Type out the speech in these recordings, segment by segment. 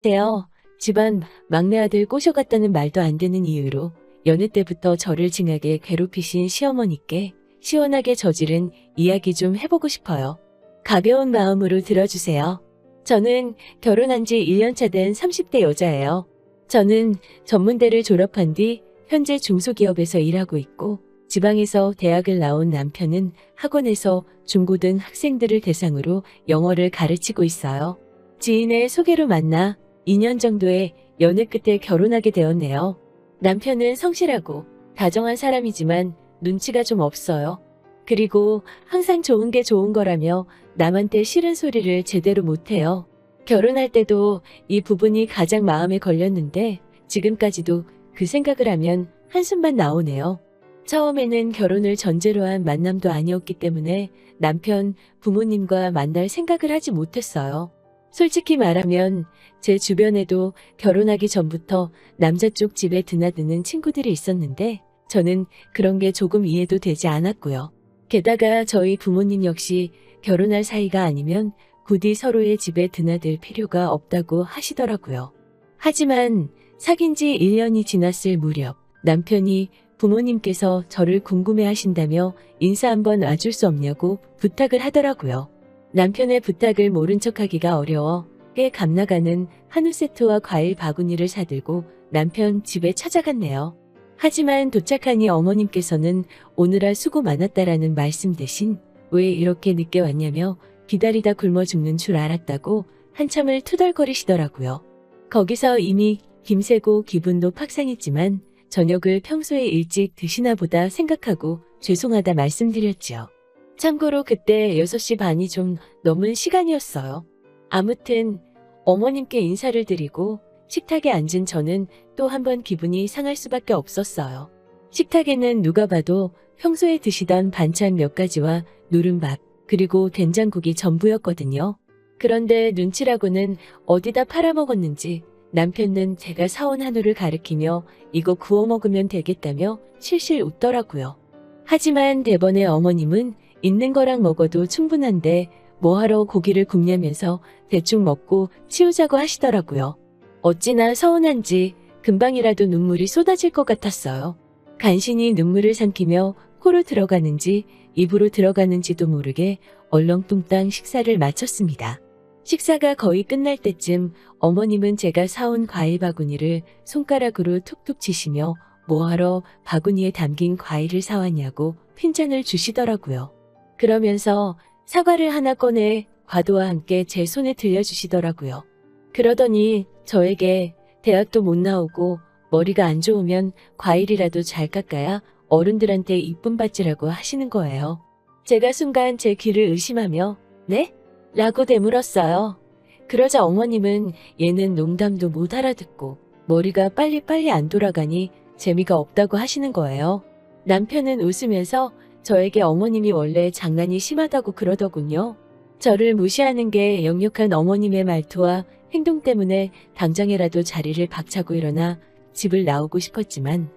때요. 집안 막내 아들 꼬셔갔다는 말도 안 되는 이유로 여느 때부터 저를 징하게 괴롭히신 시어머니께 시원하게 저지른 이야기 좀 해보고 싶어요. 가벼운 마음으로 들어주세요. 저는 결혼한 지 1년차 된 30대 여자예요. 저는 전문대를 졸업한 뒤 현재 중소기업에서 일하고 있고 지방에서 대학을 나온 남편은 학원에서 중고등 학생들을 대상으로 영어를 가르치고 있어요. 지인의 소개로 만나 2년 정도의 연애 끝에 결혼하게 되었네요. 남편은 성실하고 다정한 사람이지만 눈치가 좀 없어요. 그리고 항상 좋은 게 좋은 거라며 남한테 싫은 소리를 제대로 못해요. 결혼할 때도 이 부분이 가장 마음에 걸렸는데 지금까지도 그 생각을 하면 한숨만 나오네요. 처음에는 결혼을 전제로 한 만남도 아니었기 때문에 남편 부모님과 만날 생각을 하지 못했어요. 솔직히 말하면 제 주변에도 결혼하기 전부터 남자 쪽 집에 드나드는 친구들이 있었는데 저는 그런 게 조금 이해도 되지 않았고요. 게다가 저희 부모님 역시 결혼할 사이가 아니면 부디 서로의 집에 드나들 필요가 없다고 하시더라고요. 하지만 사귄 지 1년이 지났을 무렵 남편이 부모님께서 저를 궁금해 하신다며 인사 한번 와줄 수 없냐고 부탁을 하더라고요. 남편의 부탁을 모른 척하기가 어려워 꽤 값나가는 한우 세트와 과일 바구니를 사들고 남편 집에 찾아갔네요. 하지만 도착하니 어머님께서는 오늘아 수고 많았다라는 말씀 대신 왜 이렇게 늦게 왔냐며 기다리다 굶어 죽는 줄 알았다고 한참을 투덜거리시더라고요. 거기서 이미 김새고 기분도 팍상했지만 저녁을 평소에 일찍 드시나 보다 생각하고 죄송하다 말씀드렸지요. 참고로 그때 6시 반이 좀 넘은 시간이었어요. 아무튼 어머님께 인사를 드리고 식탁에 앉은 저는 또 한 번 기분이 상할 수밖에 없었어요. 식탁에는 누가 봐도 평소에 드시던 반찬 몇 가지와 누른밥 그리고 된장국이 전부였거든요. 그런데 눈치라고는 어디다 팔아먹었는지 남편은 제가 사온 한우를 가리키며 이거 구워 먹으면 되겠다며 실실 웃더라고요. 하지만 대번에 어머님은 있는 거랑 먹어도 충분한데 뭐하러 고기를 굽냐면서 대충 먹고 치우자고 하시더라고요. 어찌나 서운한지 금방이라도 눈물이 쏟아질 것 같았어요. 간신히 눈물을 삼키며 코로 들어가는지 입으로 들어가는지도 모르게 얼렁뚱땅 식사를 마쳤습니다. 식사가 거의 끝날 때쯤 어머님은 제가 사온 과일 바구니를 손가락으로 툭툭 치시며 뭐하러 바구니에 담긴 과일을 사왔냐고 핀잔을 주시더라고요. 그러면서 사과를 하나 꺼내 과도와 함께 제 손에 들려주시더라고요. 그러더니 저에게 대학도 못 나오고 머리가 안 좋으면 과일이라도 잘 깎아야 어른들한테 이쁨 받지라고 하시는 거예요. 제가 순간 제 귀를 의심하며 네? 라고 되물었어요. 그러자 어머님은 얘는 농담도 못 알아듣고 머리가 빨리빨리 안 돌아가니 재미가 없다고 하시는 거예요. 남편은 웃으면서 저에게 어머님이 원래 장난이 심하다고 그러더군요. 저를 무시하는 게 역력한 어머님의 말투와 행동 때문에 당장이라도 자리를 박차고 일어나 집을 나오고 싶었지만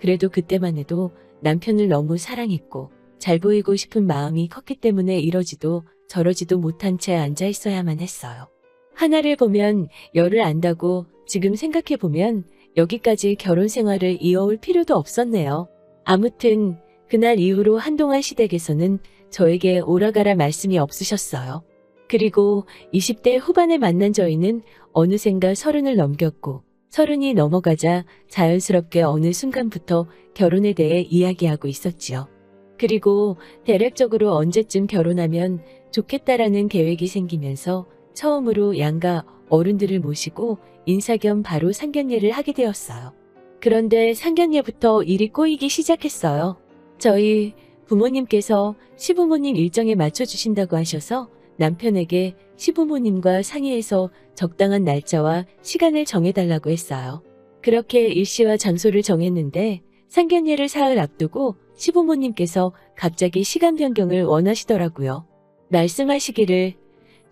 그래도 그때만 해도 남편을 너무 사랑했고 잘 보이고 싶은 마음이 컸기 때문에 이러지도 저러지도 못한 채 앉아 있어야만 했어요. 하나를 보면 열을 안다고 지금 생각해보면 여기까지 결혼 생활을 이어올 필요도 없었네요. 아무튼 그날 이후로 한동안 시댁에서는 저에게 오라가라 말씀이 없으셨어요. 그리고 20대 후반에 만난 저희는 어느샌가 30을 넘겼고 30이 넘어가자 자연스럽게 어느 순간부터 결혼에 대해 이야기하고 있었지요. 그리고 대략적으로 언제쯤 결혼하면 좋겠다라는 계획이 생기면서 처음으로 양가 어른들을 모시고 인사 겸 바로 상견례를 하게 되었어요. 그런데 상견례부터 일이 꼬이기 시작했어요. 저희 부모님께서 시부모님 일정에 맞춰주신다고 하셔서 남편에게 시부모님과 상의해서 적당한 날짜와 시간을 정해달라고 했어요. 그렇게 일시와 장소를 정했는데 상견례를 사흘 앞두고 시부모님께서 갑자기 시간 변경을 원하시더라고요. 말씀하시기를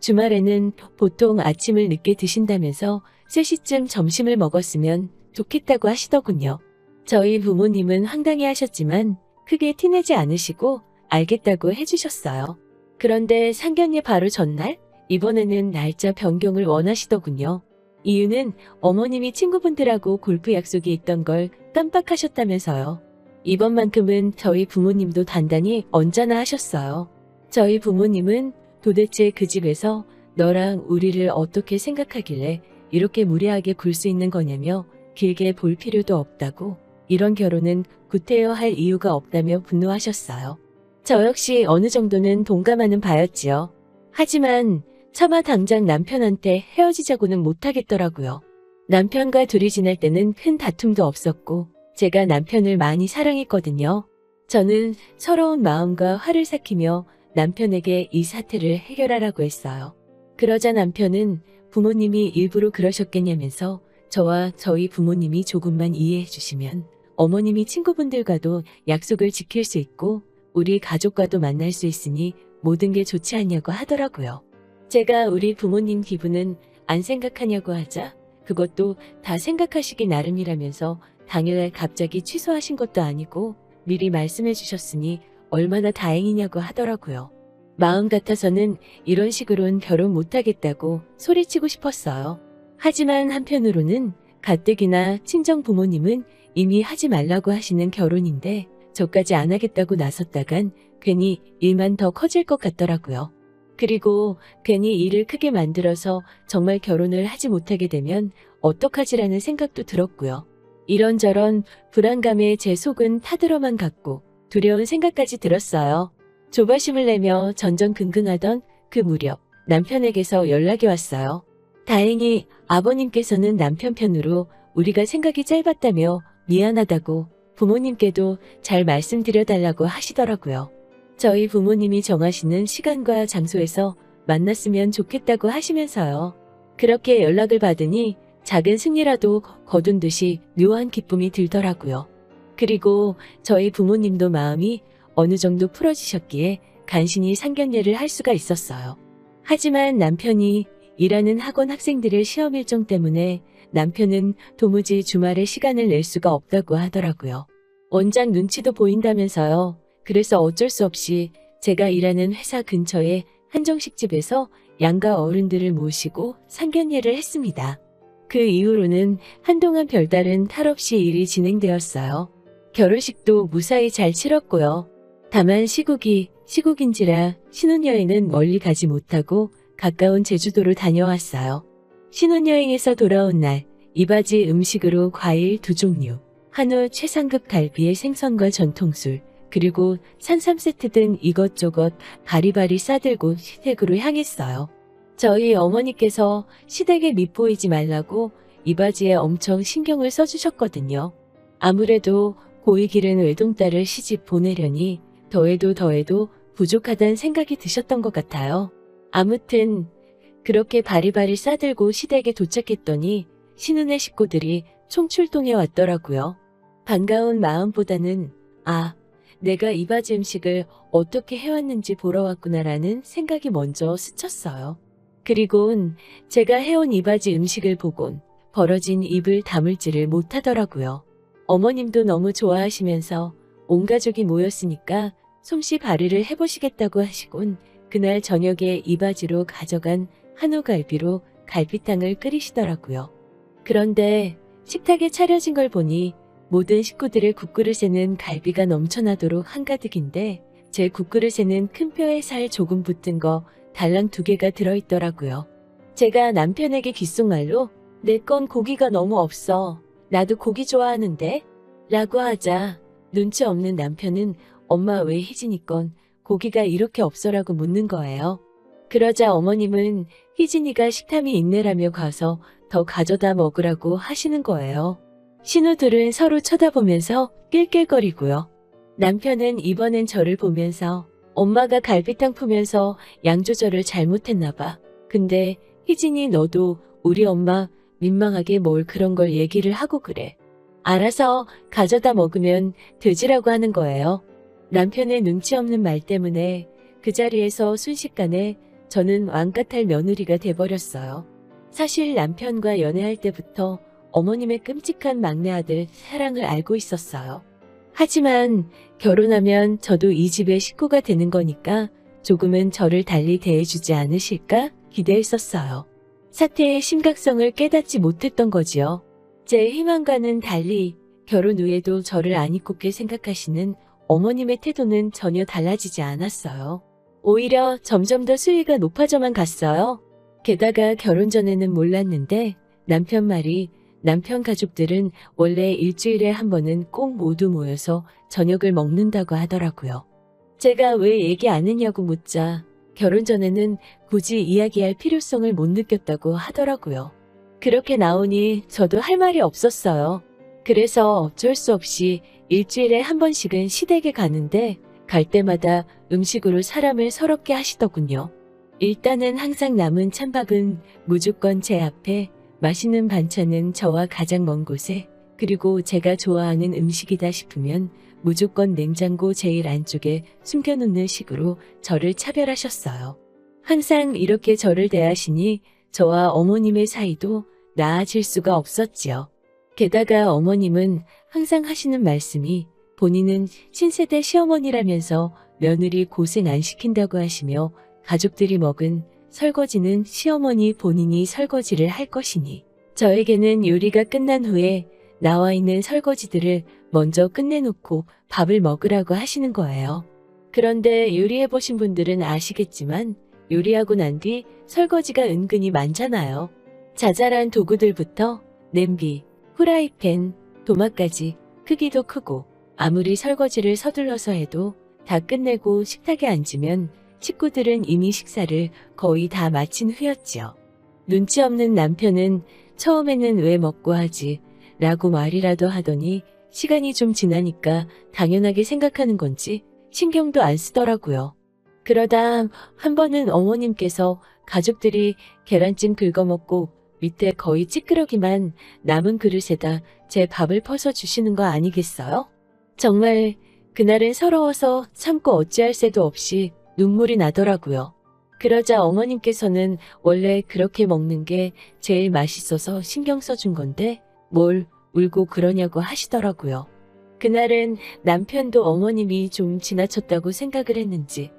주말에는 보통 아침을 늦게 드신다면서 3시쯤 점심을 먹었으면 좋겠다고 하시더군요. 저희 부모님은 황당해 하셨지만 크게 티내지 않으시고 알겠다고 해주셨어요. 그런데 상견례 바로 전날 이번에는 날짜 변경을 원하시더군요. 이유는 어머님이 친구분들하고 골프 약속이 있던 걸 깜빡하셨다면서요. 이번만큼은 저희 부모님도 단단히 언짢아 하셨어요. 저희 부모님은 도대체 그 집에서 너랑 우리를 어떻게 생각하길래 이렇게 무례하게 굴 수 있는 거냐며 길게 볼 필요도 없다고, 이런 결혼은 구태여 할 이유가 없다며 분노하셨어요. 저 역시 어느 정도는 동감하는 바였지요. 하지만 차마 당장 남편한테 헤어지자고는 못하겠더라고요. 남편과 둘이 지낼 때는 큰 다툼도 없었고 제가 남편을 많이 사랑했거든요. 저는 서러운 마음과 화를 삭히며 남편에게 이 사태를 해결하라고 했어요. 그러자 남편은 부모님이 일부러 그러셨겠냐면서 저와 저희 부모님이 조금만 이해해 주시면 어머님이 친구분들과도 약속을 지킬 수 있고 우리 가족과도 만날 수 있으니 모든 게 좋지 않냐고 하더라고요. 제가 우리 부모님 기분은 안 생각하냐고 하자 그것도 다 생각하시기 나름이라면서 당일 갑자기 취소하신 것도 아니고 미리 말씀해 주셨으니 얼마나 다행이냐고 하더라고요. 마음 같아서는 이런 식으로는 결혼 못하겠다고 소리치고 싶었어요. 하지만 한편으로는 가뜩이나 친정 부모님은 이미 하지 말라고 하시는 결혼인데 저까지 안 하겠다고 나섰다간 괜히 일만 더 커질 것 같더라고요. 그리고 괜히 일을 크게 만들어서 정말 결혼을 하지 못하게 되면 어떡하지라는 생각도 들었고요. 이런저런 불안감에 제 속은 타들어만 갔고 두려운 생각까지 들었어요. 조바심을 내며 전전긍긍하던 그 무렵 남편에게서 연락이 왔어요. 다행히 아버님께서는 남편 편으로 우리가 생각이 짧았다며 미안하다고 부모님께도 잘 말씀드려달라고 하시더라고요. 저희 부모님이 정하시는 시간과 장소에서 만났으면 좋겠다고 하시면서요. 그렇게 연락을 받으니 작은 승리라도 거둔 듯이 묘한 기쁨이 들더라고요. 그리고 저희 부모님도 마음이 어느 정도 풀어지셨기에 간신히 상견례를 할 수가 있었어요. 하지만 남편이 일하는 학원 학생들의 시험 일정 때문에 남편은 도무지 주말에 시간을 낼 수가 없다고 하더라고요. 원장 눈치도 보인다면서요. 그래서 어쩔 수 없이 제가 일하는 회사 근처의 한정식집에서 양가 어른들을 모시고 상견례를 했습니다. 그 이후로는 한동안 별다른 탈 없이 일이 진행되었어요. 결혼식도 무사히 잘 치렀고요. 다만 시국인지라 신혼여행은 멀리 가지 못하고 가까운 제주도로 다녀왔어요. 신혼여행에서 돌아온 날 이바지 음식으로 과일 2종류, 한우 최상급 갈비에 생선과 전통술, 그리고 산삼 세트 등 이것저것 바리바리 싸들고 시댁으로 향했어요. 저희 어머니께서 시댁에 밉보이지 말라고 이바지에 엄청 신경을 써주셨거든요. 아무래도 고이 기른 외동딸을 시집 보내려니 더해도 부족하다는 생각이 드셨던 것 같아요. 아무튼 그렇게 바리바리 싸들고 시댁에 도착했더니 신혼의 식구들이 총출동해 왔더라고요. 반가운 마음보다는 내가 이바지 음식을 어떻게 해왔는지 보러 왔구나라는 생각이 먼저 스쳤어요. 그리고는 제가 해온 이바지 음식을 보곤 벌어진 입을 다물지를 못하더라고요. 어머님도 너무 좋아하시면서 온 가족이 모였으니까 솜씨 발휘를 해보시겠다고 하시곤 그날 저녁에 이바지로 가져간 한우갈비로 갈비탕을 끓이시더라고요. 그런데 식탁에 차려진 걸 보니 모든 식구들의 국그릇에는 갈비가 넘쳐나도록 한가득인데 제 국그릇에는 큰 뼈에 살 조금 붙은 거 달랑 2개가 들어있더라고요. 제가 남편에게 귓속말로 내 건 고기가 너무 없어. 나도 고기 좋아하는데? 라고 하자 눈치 없는 남편은 엄마 왜 희진이 건 고기가 이렇게 없어라고 묻는 거예요. 그러자 어머님은 희진이가 식탐이 있네라며 가서 더 가져다 먹으라고 하시는 거예요. 신우들은 서로 쳐다보면서 낄낄거리고요. 남편은 이번엔 저를 보면서 엄마가 갈비탕 푸면서 양 조절을 잘못했나 봐. 근데 희진이 너도 우리 엄마 민망하게 뭘 그런 걸 얘기를 하고 그래. 알아서 가져다 먹으면 되지라고 하는 거예요. 남편의 눈치 없는 말 때문에 그 자리에서 순식간에 저는 왕같을 며느리가 돼버렸어요. 사실 남편과 연애할 때부터 어머님의 끔찍한 막내 아들 사랑을 알고 있었어요. 하지만 결혼하면 저도 이 집의 식구가 되는 거니까 조금은 저를 달리 대해주지 않으실까 기대했었어요. 사태의 심각성을 깨닫지 못했던 거지요. 제 희망과는 달리 결혼 후에도 저를 안 이롭게 생각하시는 어머님의 태도는 전혀 달라지지 않았어요. 오히려 점점 더 수위가 높아져만 갔어요. 게다가 결혼 전에는 몰랐는데 남편 말이 남편 가족들은 원래 일주일에 한 번은 꼭 모두 모여서 저녁을 먹는다고 하더라고요. 제가 왜 얘기 안 했냐고 묻자 결혼 전에는 굳이 이야기할 필요성을 못 느꼈다고 하더라고요. 그렇게 나오니 저도 할 말이 없었어요. 그래서 어쩔 수 없이 일주일에 한 번씩은 시댁에 가는데 갈 때마다 음식으로 사람을 서럽게 하시더군요. 일단은 항상 남은 찬밥은 무조건 제 앞에, 맛있는 반찬은 저와 가장 먼 곳에, 그리고 제가 좋아하는 음식이다 싶으면 무조건 냉장고 제일 안쪽에 숨겨놓는 식으로 저를 차별하셨어요. 항상 이렇게 저를 대하시니 저와 어머님의 사이도 나아질 수가 없었지요. 게다가 어머님은 항상 하시는 말씀이 본인은 신세대 시어머니라면서 며느리 고생 안 시킨다고 하시며 가족들이 먹은 설거지는 시어머니 본인이 설거지를 할 것이니 저에게는 요리가 끝난 후에 나와 있는 설거지들을 먼저 끝내놓고 밥을 먹으라고 하시는 거예요. 그런데 요리해보신 분들은 아시겠지만 요리하고 난 뒤 설거지가 은근히 많잖아요. 자잘한 도구들부터 냄비, 후라이팬, 도마까지 크기도 크고 아무리 설거지를 서둘러서 해도 다 끝내고 식탁에 앉으면 식구들은 이미 식사를 거의 다 마친 후였지요. 눈치 없는 남편은 처음에는 왜 먹고 하지? 라고 말이라도 하더니 시간이 좀 지나니까 당연하게 생각하는 건지 신경도 안 쓰더라고요. 그러다 한 번은 어머님께서 가족들이 계란찜 긁어먹고 밑에 거의 찌끄러기만 남은 그릇에다 제 밥을 퍼서 주시는 거 아니겠어요? 정말 그날은 서러워서 참고 어찌할 새도 없이 눈물이 나더라고요. 그러자 어머님께서는 원래 그렇게 먹는 게 제일 맛있어서 신경 써준 건데 뭘 울고 그러냐고 하시더라고요. 그날은 남편도 어머님이 좀 지나쳤다고 생각을 했는지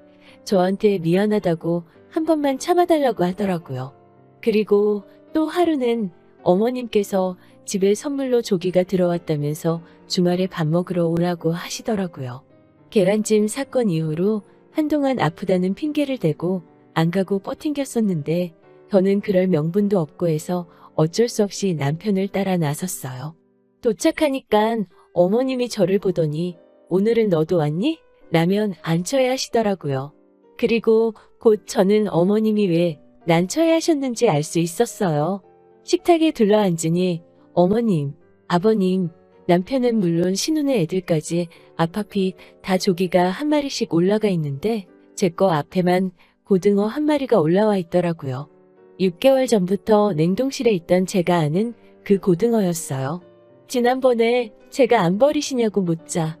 저한테 미안하다고 한 번만 참아달라고 하더라고요. 그리고 또 하루는 어머님께서 집에 선물로 조기가 들어왔다면서 주말에 밥 먹으러 오라고 하시더라고요. 계란찜 사건 이후로 한동안 아프다는 핑계를 대고 안 가고 뻗팅겼었는데 저는 그럴 명분도 없고 해서 어쩔 수 없이 남편을 따라 나섰어요. 도착하니깐 어머님이 저를 보더니 오늘은 너도 왔니? 라면 안 쳐야 하시더라고요. 그리고 곧 저는 어머님이 왜 난처해 하셨는지 알 수 있었어요. 식탁에 둘러앉으니 어머님, 아버님, 남편은 물론 신혼의 애들까지 앞앞이 다 조기가 한 마리씩 올라가 있는데 제 거 앞에만 고등어 한 마리가 올라와 있더라고요. 6개월 전부터 냉동실에 있던 제가 아는 그 고등어였어요. 지난번에 제가 안 버리시냐고 묻자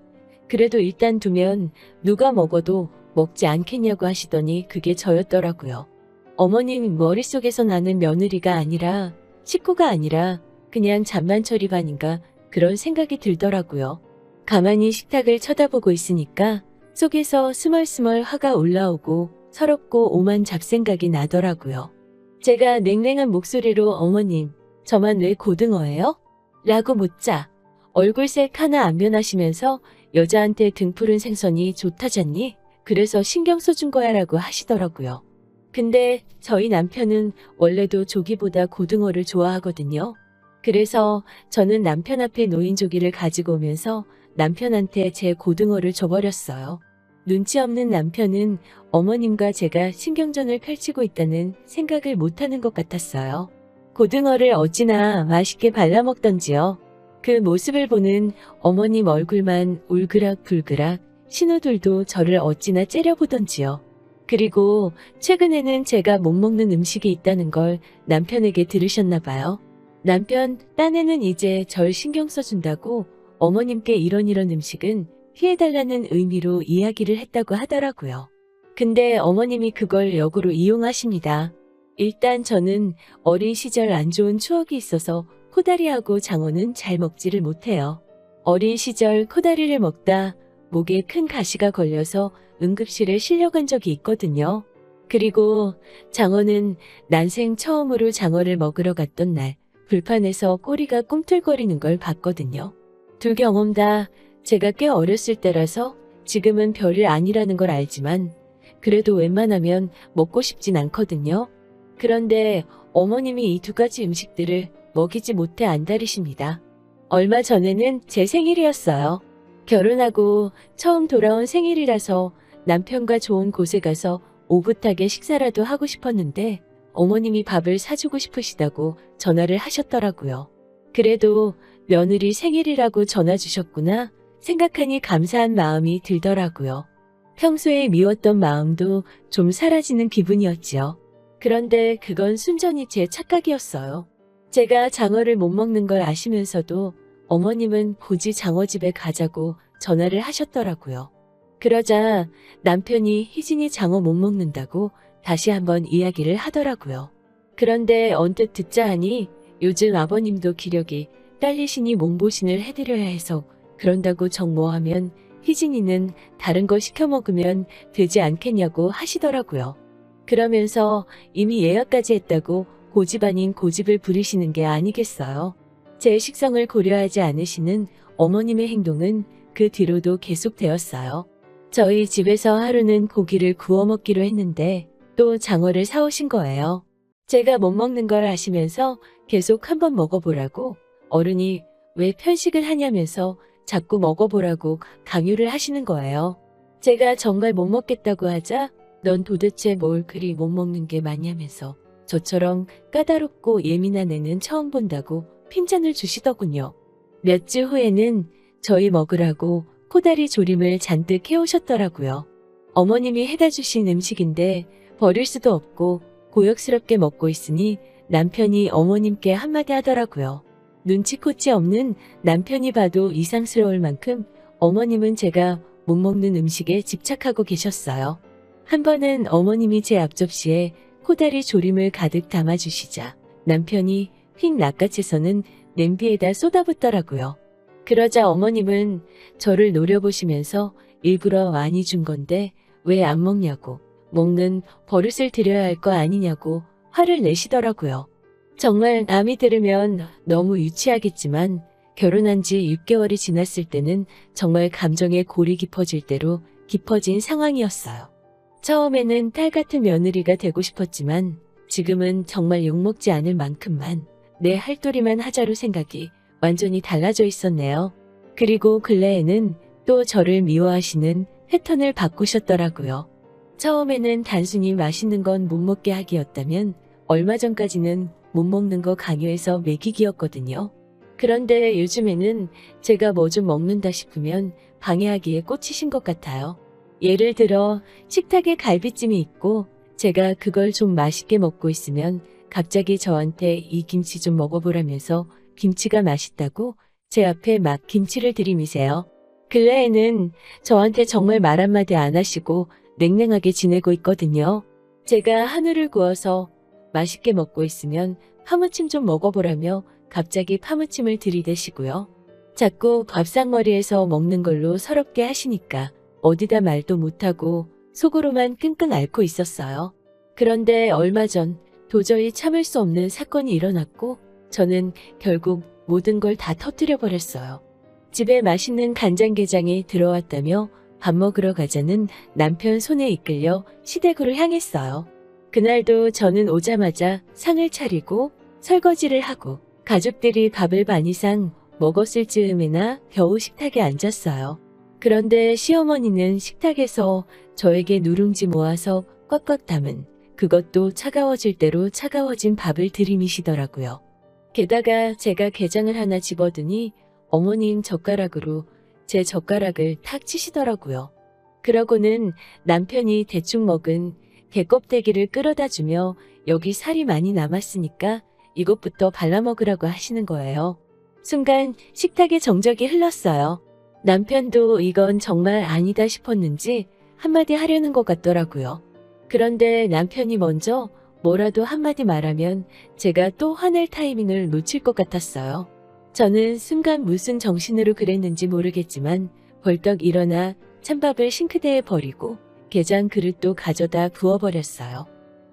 그래도 일단 두면 누가 먹어도 먹지 않겠냐고 하시더니 그게 저였더라고요. 어머님 머릿속에서 나는 며느리가 아니라 식구가 아니라 그냥 잔반처리 반인가 그런 생각이 들더라고요. 가만히 식탁을 쳐다보고 있으니까 속에서 스멀스멀 화가 올라오고 서럽고 오만 잡생각이 나더라고요. 제가 냉랭한 목소리로 어머님, 저만 왜 고등어예요? 라고 묻자 얼굴색 하나 안 변하시면서 여자한테 등푸른 생선이 좋다잖니? 그래서 신경 써준 거야 라고 하시더라고요. 근데 저희 남편은 원래도 조기보다 고등어를 좋아하거든요. 그래서 저는 남편 앞에 놓인 조기를 가지고 오면서 남편한테 제 고등어를 줘버렸어요. 눈치 없는 남편은 어머님과 제가 신경전을 펼치고 있다는 생각을 못하는 것 같았어요. 고등어를 어찌나 맛있게 발라먹던지요. 그 모습을 보는 어머님 얼굴만 울그락불그락 신우들도 저를 어찌나 째려보던지요. 그리고 최근에는 제가 못 먹는 음식이 있다는 걸 남편에게 들으셨나 봐요. 남편, 딴에는 이제 절 신경 써준다고 어머님께 이런 음식은 피해달라는 의미로 이야기를 했다고 하더라고요. 근데 어머님이 그걸 역으로 이용하십니다. 일단 저는 어린 시절 안 좋은 추억이 있어서 코다리하고 장어는 잘 먹지를 못해요. 어린 시절 코다리를 먹다 목에 큰 가시가 걸려서 응급실에 실려간 적이 있거든요. 그리고 장어는 난생 처음으로 장어를 먹으러 갔던 날 불판에서 꼬리가 꿈틀거리는 걸 봤거든요. 두 경험 다 제가 꽤 어렸을 때라서 지금은 별일 아니라는 걸 알지만 그래도 웬만하면 먹고 싶진 않거든요. 그런데 어머님이 이 두 가지 음식들을 먹이지 못해 안달이십니다. 얼마 전에는 제 생일이었어요. 결혼하고 처음 돌아온 생일이라서 남편과 좋은 곳에 가서 오붓하게 식사라도 하고 싶었는데 어머님이 밥을 사주고 싶으시다고 전화를 하셨더라고요. 그래도 며느리 생일이라고 전화 주셨구나 생각하니 감사한 마음이 들더라고요. 평소에 미웠던 마음도 좀 사라지는 기분이었지요. 그런데 그건 순전히 제 착각이었어요. 제가 장어를 못 먹는 걸 아시면서도 어머님은 굳이 장어집에 가자고 전화를 하셨더라고요. 그러자 남편이 희진이 장어 못 먹는다고 다시 한번 이야기를 하더라고요. 그런데 언뜻 듣자 하니 요즘 아버님도 기력이 딸리시니 몸보신을 해드려야 해서 그런다고 정모하면 희진이는 다른 거 시켜 먹으면 되지 않겠냐고 하시더라고요. 그러면서 이미 예약까지 했다고 고집 아닌 고집을 부리시는 게 아니겠어요. 제 식성을 고려하지 않으시는 어머님의 행동은 그 뒤로도 계속되었어요. 저희 집에서 하루는 고기를 구워 먹기로 했는데 또 장어를 사오신 거예요. 제가 못 먹는 걸 아시면서 계속 한번 먹어보라고 어른이 왜 편식을 하냐면서 자꾸 먹어보라고 강요를 하시는 거예요. 제가 정말 못 먹겠다고 하자 넌 도대체 뭘 그리 못 먹는 게 많냐면서 저처럼 까다롭고 예민한 애는 처음 본다고 핀잔을 주시더군요. 몇 주 후에는 저희 먹으라고 코다리 조림을 잔뜩 해오셨더라고요. 어머님이 해다 주신 음식인데 버릴 수도 없고 고역스럽게 먹고 있으니 남편이 어머님께 한마디 하더라고요. 눈치코치 없는 남편이 봐도 이상스러울 만큼 어머님은 제가 못 먹는 음식에 집착하고 계셨어요. 한 번은 어머님이 제 앞접시에 코다리 조림을 가득 담아주시자 남편이 휙 낚아채서는 냄비에다 쏟아붓더라고요. 그러자 어머님은 저를 노려보시면서 일부러 많이 준 건데 왜 안 먹냐고 먹는 버릇을 들여야 할 거 아니냐고 화를 내시더라고요. 정말 남이 들으면 너무 유치하겠지만 결혼한 지 6개월이 지났을 때는 정말 감정의 골이 깊어질 대로 깊어진 상황이었어요. 처음에는 딸 같은 며느리가 되고 싶었지만 지금은 정말 욕먹지 않을 만큼만 내 할도리만 하자로 생각이 완전히 달라져 있었네요. 그리고 근래에는 또 저를 미워하시는 패턴을 바꾸셨더라고요. 처음에는 단순히 맛있는 건 못 먹게 하기였다면 얼마 전까지는 못 먹는 거 강요해서 먹이기였거든요. 그런데 요즘에는 제가 뭐 좀 먹는다 싶으면 방해하기에 꽂히신 것 같아요. 예를 들어 식탁에 갈비찜이 있고 제가 그걸 좀 맛있게 먹고 있으면 갑자기 저한테 이 김치 좀 먹어보라면서 김치가 맛있다고 제 앞에 막 김치를 들이미세요. 근래에는 저한테 정말 말 한마디 안 하시고 냉랭하게 지내고 있거든요. 제가 한우를 구워서 맛있게 먹고 있으면 파무침 좀 먹어보라며 갑자기 파무침을 들이대시고요. 자꾸 밥상머리에서 먹는 걸로 서럽게 하시니까 어디다 말도 못하고 속으로만 끙끙 앓고 있었어요. 그런데 얼마 전 도저히 참을 수 없는 사건이 일어났고 저는 결국 모든 걸 다 터뜨려 버렸어요. 집에 맛있는 간장게장이 들어왔다며 밥 먹으러 가자는 남편 손에 이끌려 시댁으로 향했어요. 그날도 저는 오자마자 상을 차리고 설거지를 하고 가족들이 밥을 반 이상 먹었을 즈음에나 겨우 식탁에 앉았어요. 그런데 시어머니는 식탁에서 저에게 누룽지 모아서 꽉꽉 담은 그것도 차가워질 대로 차가워진 밥을 들이미시더라고요. 게다가 제가 게장을 하나 집어드니 어머님 젓가락으로 제 젓가락을 탁 치시더라고요. 그러고는 남편이 대충 먹은 게껍데기를 끌어다 주며 여기 살이 많이 남았으니까 이것부터 발라먹으라고 하시는 거예요. 순간 식탁에 정적이 흘렀어요. 남편도 이건 정말 아니다 싶었는지 한마디 하려는 것 같더라고요. 그런데 남편이 먼저 뭐라도 한마디 말하면 제가 또 화낼 타이밍을 놓칠 것 같았어요. 저는 순간 무슨 정신으로 그랬는지 모르겠지만 벌떡 일어나 찬밥을 싱크대에 버리고 게장 그릇도 가져다 부어버렸어요.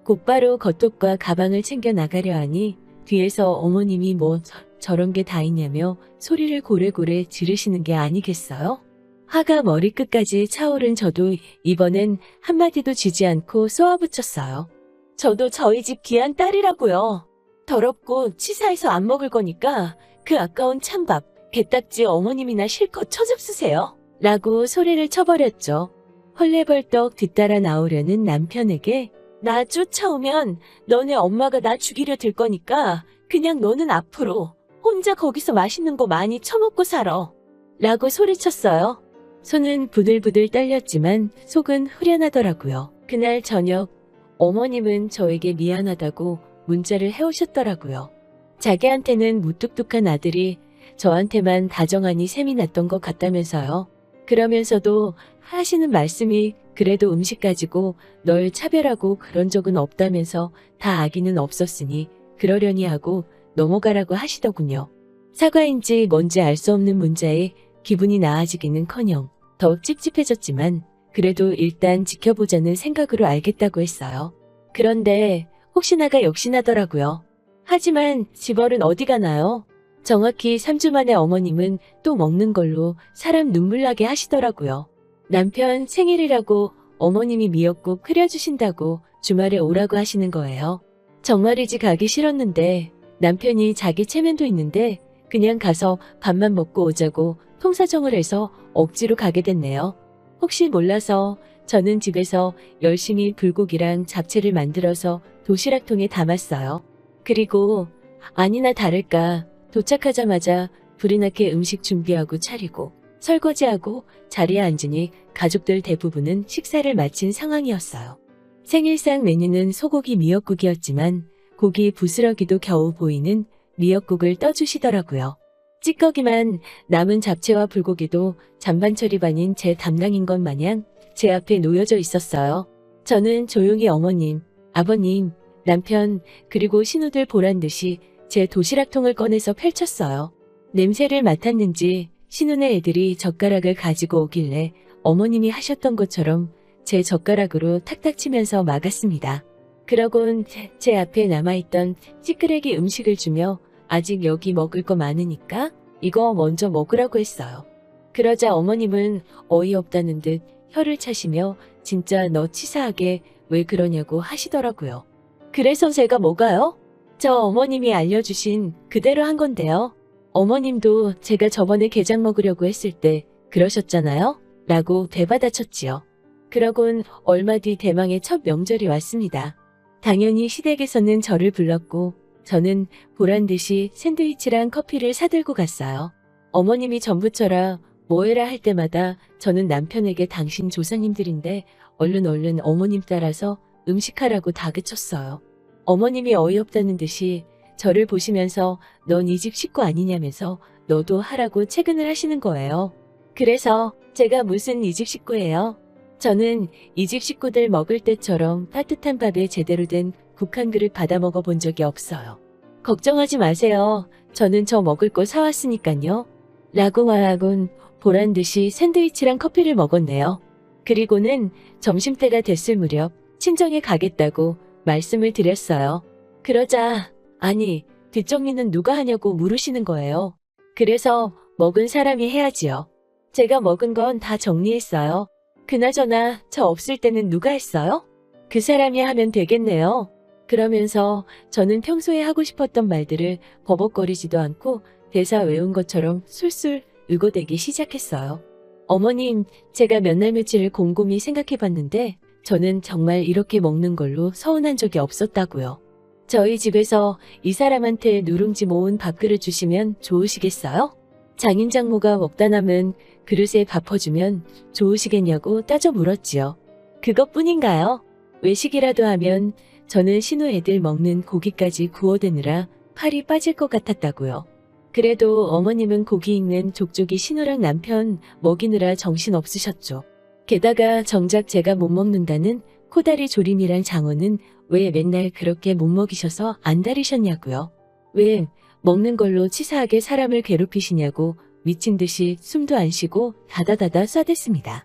곧바로 겉옷과 가방을 챙겨 나가려 하니 뒤에서 어머님이 뭐 저런 게 다 있냐며 소리를 고래고래 지르시는 게 아니겠어요? 화가 머리끝까지 차오른 저도 이번엔 한마디도 지지 않고 쏘아붙였어요. 저도 저희 집 귀한 딸이라고요. 더럽고 치사해서 안 먹을 거니까 그 아까운 찬밥, 게딱지 어머님이나 실컷 처잡수세요. 라고 소리를 쳐버렸죠. 헐레벌떡 뒤따라 나오려는 남편에게 나 쫓아오면 너네 엄마가 나 죽이려 들 거니까 그냥 너는 앞으로 혼자 거기서 맛있는 거 많이 처먹고 살아. 라고 소리쳤어요. 손은 부들부들 떨렸지만 속은 후련하더라고요. 그날 저녁 어머님은 저에게 미안하다고 문자를 해오셨더라고요. 자기한테는 무뚝뚝한 아들이 저한테만 다정하니 셈이 났던 것 같다면서요. 그러면서도 하시는 말씀이 그래도 음식 가지고 널 차별하고 그런 적은 없다면서 다 악의는 없었으니 그러려니 하고 넘어가라고 하시더군요. 사과인지 뭔지 알 수 없는 문자에 기분이 나아지기는커녕 더 찝찝해졌지만 그래도 일단 지켜보자는 생각으로 알겠다고 했어요. 그런데 혹시나가 역시나더라고요. 하지만 집 어른 어디 가나요? 정확히 3주 만에 어머님은 또 먹는 걸로 사람 눈물 나게 하시더라고요. 남편 생일이라고 어머님이 미역국 끓여주신다고 주말에 오라고 하시는 거예요. 정말이지 가기 싫었는데 남편이 자기 체면도 있는데 그냥 가서 밥만 먹고 오자고 통사정을 해서 억지로 가게 됐네요. 혹시 몰라서 저는 집에서 열심히 불고기랑 잡채를 만들어서 도시락통에 담았어요. 그리고 아니나 다를까 도착하자마자 불이 나게 음식 준비하고 차리고 설거지하고 자리에 앉으니 가족들 대부분은 식사를 마친 상황이었어요. 생일상 메뉴는 소고기 미역국이었지만 고기 부스러기도 겨우 보이는 미역국을 떠주시더라고요. 찌꺼기만 남은 잡채와 불고기도 잔반 처리반인 제 담당인 것 마냥 제 앞에 놓여져 있었어요. 저는 조용히 어머님, 아버님, 남편 그리고 신우들 보란 듯이 제 도시락통을 꺼내서 펼쳤어요. 냄새를 맡았는지 신우네 애들이 젓가락을 가지고 오길래 어머님이 하셨던 것처럼 제 젓가락으로 탁탁 치면서 막았습니다. 그러곤 제 앞에 남아있던 찌끄레기 음식을 주며 아직 여기 먹을 거 많으니까 이거 먼저 먹으라고 했어요. 그러자 어머님은 어이없다는 듯 혀를 차시며 진짜 너 치사하게 왜 그러냐고 하시더라고요. 그래서 제가 뭐가요? 저 어머님이 알려주신 그대로 한 건데요. 어머님도 제가 저번에 게장 먹으려고 했을 때 그러셨잖아요? 라고 되받아쳤지요. 그러곤 얼마 뒤 대망의 첫 명절이 왔습니다. 당연히 시댁에서는 저를 불렀고 저는 보란듯이 샌드위치랑 커피를 사들고 갔어요. 어머님이 전부처럼 뭐해라 할 때마다 저는 남편에게 당신 조상님들인데 얼른 어머님 따라서 음식하라고 다그쳤어요. 어머님이 어이없다는 듯이 저를 보시면서 넌 이 집 식구 아니냐면서 너도 하라고 채근을 하시는 거예요. 그래서 제가 무슨 이 집 식구예요? 저는 이 집 식구들 먹을 때처럼 따뜻한 밥에 제대로 된 국 한 그릇 받아 먹어본 적이 없어요. 걱정하지 마세요. 저는 저 먹을 거 사왔으니까요. 라고 말하곤 보란듯이 샌드위치랑 커피를 먹었네요. 그리고는 점심때가 됐을 무렵 친정에 가겠다고 말씀을 드렸어요. 그러자 아니 뒷정리는 누가 하냐고 물으시는 거예요. 그래서 먹은 사람이 해야지요. 제가 먹은 건 다 정리했어요. 그나저나 저 없을 때는 누가 했어요? 그 사람이 하면 되겠네요. 그러면서 저는 평소에 하고 싶었던 말들을 버벅거리지도 않고 대사 외운 것처럼 술술 의고대기 시작했어요. 어머님, 제가 몇 날 며칠을 곰곰이 생각해봤는데 저는 정말 이렇게 먹는 걸로 서운한 적이 없었다고요. 저희 집에서 이 사람한테 누룽지 모은 밥그릇 주시면 좋으시겠어요? 장인장모가 먹다 남은 그릇에 밥 퍼주면 좋으시겠냐고 따져 물었지요. 그것뿐인가요? 외식이라도 하면 저는 신우 애들 먹는 고기까지 구워대느라 팔이 빠질 것 같았다고요. 그래도 어머님은 고기 익는 족족이 신우랑 남편 먹이느라 정신 없으셨죠. 게다가 정작 제가 못 먹는다는 코다리 조림이랑 장어는 왜 맨날 그렇게 못 먹이셔서 안달이셨냐고요. 왜 먹는 걸로 치사하게 사람을 괴롭히시냐고 미친 듯이 숨도 안 쉬고 다다다다 쏴댔습니다.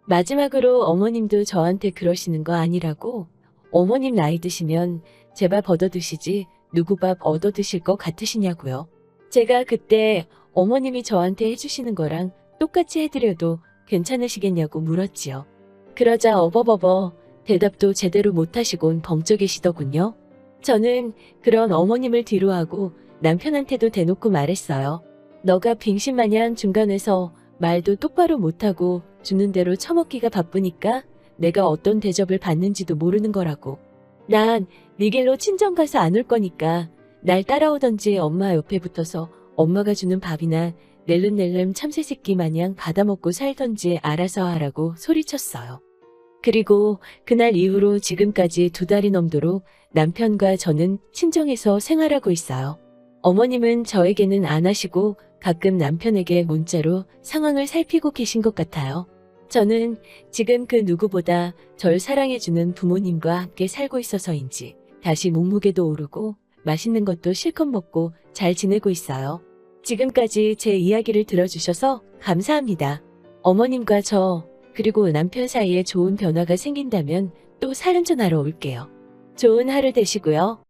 마지막으로 어머님도 저한테 그러시는 거 아니라고? 어머님 나이 드시면 제 밥 얻어 드시지 누구 밥 얻어 드실 것 같으시냐고요. 제가 그때 어머님이 저한테 해주시는 거랑 똑같이 해드려도 괜찮으시겠냐고 물었지요. 그러자 어버버버 대답도 제대로 못하시곤 벙쩍이시더군요. 저는 그런 어머님을 뒤로하고 남편한테도 대놓고 말했어요. 너가 빙신마냥 중간에서 말도 똑바로 못하고 주는 대로 처먹기가 바쁘니까 내가 어떤 대접을 받는지도 모르는 거라고. 난 네 길로 친정 가서 안 올 거니까 날 따라오던지 엄마 옆에 붙어서 엄마가 주는 밥이나 낼름낼름 참새새끼 마냥 받아먹고 살던지 알아서 하라고 소리쳤어요. 그리고 그날 이후로 지금까지 2달이 넘도록 남편과 저는 친정에서 생활하고 있어요. 어머님은 저에게는 안 하시고 가끔 남편에게 문자로 상황을 살피고 계신 것 같아요. 저는 지금 그 누구보다 절 사랑해주는 부모님과 함께 살고 있어서인지 다시 몸무게도 오르고 맛있는 것도 실컷 먹고 잘 지내고 있어요. 지금까지 제 이야기를 들어주셔서 감사합니다. 어머님과 저 그리고 남편 사이에 좋은 변화가 생긴다면 또 사연 전하러 올게요. 좋은 하루 되시고요.